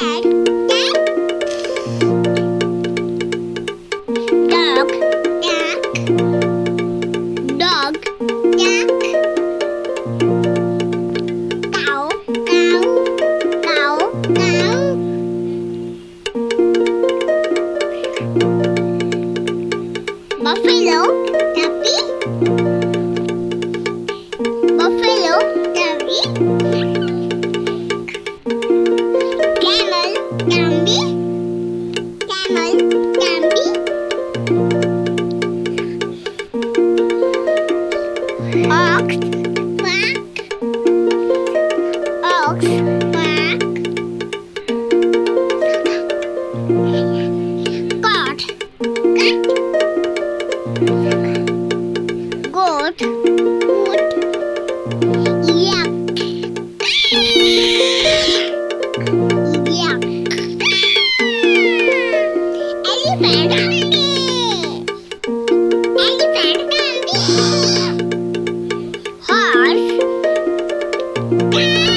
Cat, cat. Dog, duck. Dog, duck. Cow, cow. Cow, cow. Buffalo, tuppy. Buffalo, tuppy. Camel, Dumby. Camel, Dumby. Ox, quack. Ox, quack. Goat, quack. Goat, goat. Yak, yak. Elephant, Dumby. Elephant, Dumby. Horse, cow.